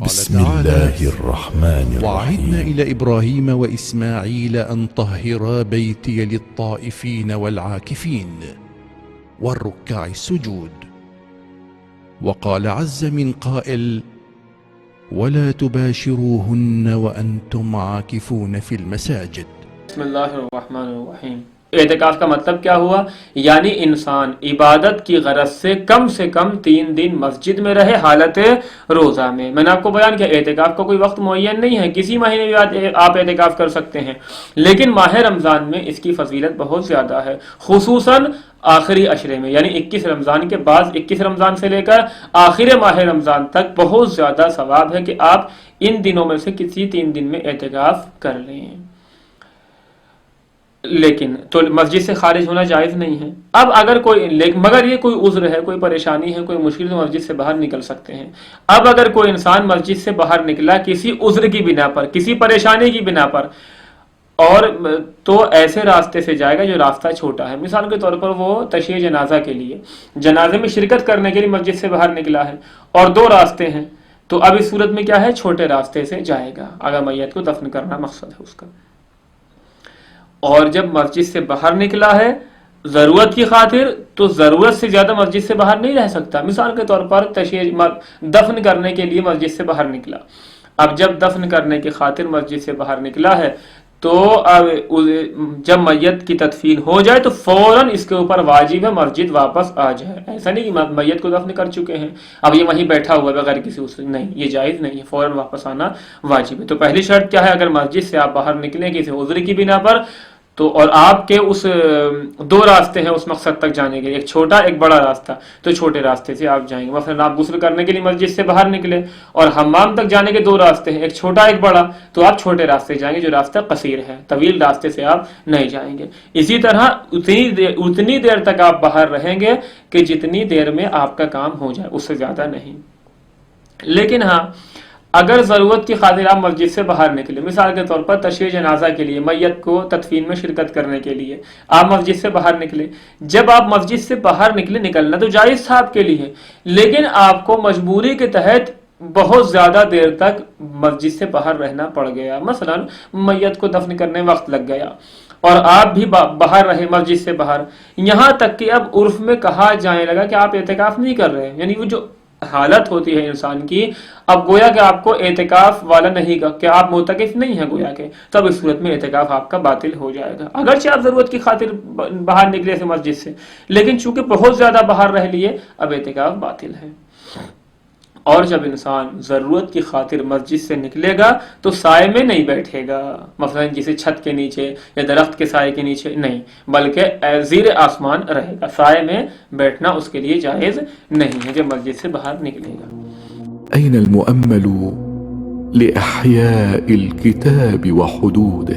بسم الله الرحمن وعهدنا الرحيم إلى إبراهيم وإسماعيل أن طهرا بيتي للطائفين والعاكفين والركع السجود. وقال عز من قائل: ولا تباشروهن وأنتم عاكفون في المساجد. بسم اللہ الرحمن الرحیم۔ اعتکاف کا مطلب کیا ہوا؟ یعنی انسان عبادت کی غرض سے کم 3 دن مسجد میں رہے حالت روزہ میں۔ میں نے آپ کو بیان کیا اعتکاف کا کوئی وقت معین نہیں ہے، کسی مہینے میں آپ اعتکاف کر سکتے ہیں، لیکن ماہ رمضان میں اس کی فضیلت بہت زیادہ ہے، خصوصاً آخری عشرے میں، یعنی 21 رمضان کے بعد 21 رمضان سے لے کر آخر ماہ رمضان تک بہت زیادہ ثواب ہے کہ آپ ان دنوں میں سے کسی 3 دن میں اعتکاف کر لیں۔ لیکن تو مسجد سے خارج ہونا جائز نہیں ہے۔ اب اگر مگر یہ کوئی عذر ہے، کوئی پریشانی ہے، کوئی مشکل، تو مسجد سے باہر نکل سکتے ہیں۔ اب اگر کوئی انسان مسجد سے باہر نکلا کسی عذر کی بنا پر، کسی پریشانی کی بنا پر، اور تو ایسے راستے سے جائے گا جو راستہ چھوٹا ہے۔ مثال کے طور پر وہ تشییع جنازہ کے لیے، جنازے میں شرکت کرنے کے لیے مسجد سے باہر نکلا ہے اور 2 راستے ہیں، تو اب اس صورت میں کیا ہے، چھوٹے راستے سے جائے گا اگر میت کو دفن کرنا مقصد ہے اس کا۔ اور جب مسجد سے باہر نکلا ہے ضرورت کی خاطر، تو ضرورت سے زیادہ مسجد سے باہر نہیں رہ سکتا۔ مثال کے طور پر دفن کرنے کے لیے مسجد سے باہر نکلا، اب جب دفن کرنے کی خاطر مسجد سے باہر نکلا ہے تو اب جب میت کی تدفین ہو جائے تو فوراً اس کے اوپر واجب ہے مسجد واپس آ جائے۔ ایسا نہیں کہ میت کو دفن کر چکے ہیں اب یہ وہیں بیٹھا ہوا ہے بغیر کسی اصول، نہیں، یہ جائز نہیں ہے، فوراً واپس آنا واجب ہے۔ تو پہلی شرط کیا ہے، اگر مسجد سے آپ باہر نکلیں کسی عذر کی بنا پر، تو اور آپ کے اس 2 راستے ہیں اس مقصد تک جانے کے لیے، ایک چھوٹا ایک بڑا راستہ، تو چھوٹے راستے سے آپ جائیں گے۔ مثلا آپ غسل کرنے کے لیے مسجد سے باہر نکلے اور حمام تک جانے کے 2 راستے ہیں، ایک چھوٹا ایک بڑا، تو آپ چھوٹے راستے جائیں گے جو راستہ قصیر ہے، طویل راستے سے آپ نہیں جائیں گے۔ اسی طرح اتنی دیر تک آپ باہر رہیں گے کہ جتنی دیر میں آپ کا کام ہو جائے، اس سے زیادہ نہیں۔ لیکن ہاں، اگر ضرورت کی خاطر آپ مسجد سے باہر نکلے، مثال کے طور پر تشییع جنازہ کے لیے، میت کو تدفین میں شرکت کرنے کے لیے آپ مسجد سے باہر نکلے، جب آپ مسجد سے باہر نکلے، نکلنا تو جائز تھا آپ کے لیے، لیکن آپ کو مجبوری کے تحت بہت زیادہ دیر تک مسجد سے باہر رہنا پڑ گیا۔ مثلا میت کو دفن کرنے وقت لگ گیا اور آپ بھی باہر رہے مسجد سے باہر، یہاں تک کہ اب عرف میں کہا جانے لگا کہ آپ اعتکاف نہیں کر رہے، یعنی وہ جو حالت ہوتی ہے انسان کی، اب گویا کہ آپ کو اعتکاف والا نہیں گا کہ آپ معتکف نہیں ہیں گویا کہ، تب اس صورت میں اعتکاف آپ کا باطل ہو جائے گا، اگرچہ آپ ضرورت کی خاطر باہر نکلے سے مسجد سے، لیکن چونکہ بہت زیادہ باہر رہ لیے اب اعتکاف باطل ہے۔ اور جب انسان ضرورت کی خاطر مسجد سے نکلے گا تو سائے میں نہیں بیٹھے گا، مثلا کسی چھت کے نیچے یا درخت کے سائے کے نیچے نہیں، بلکہ زیر آسمان رہے گا، سائے میں بیٹھنا اس کے لیے جائز نہیں ہے جب مسجد سے باہر نکلے گا۔ أين المؤمل لإحياء الكتاب وحدوده؟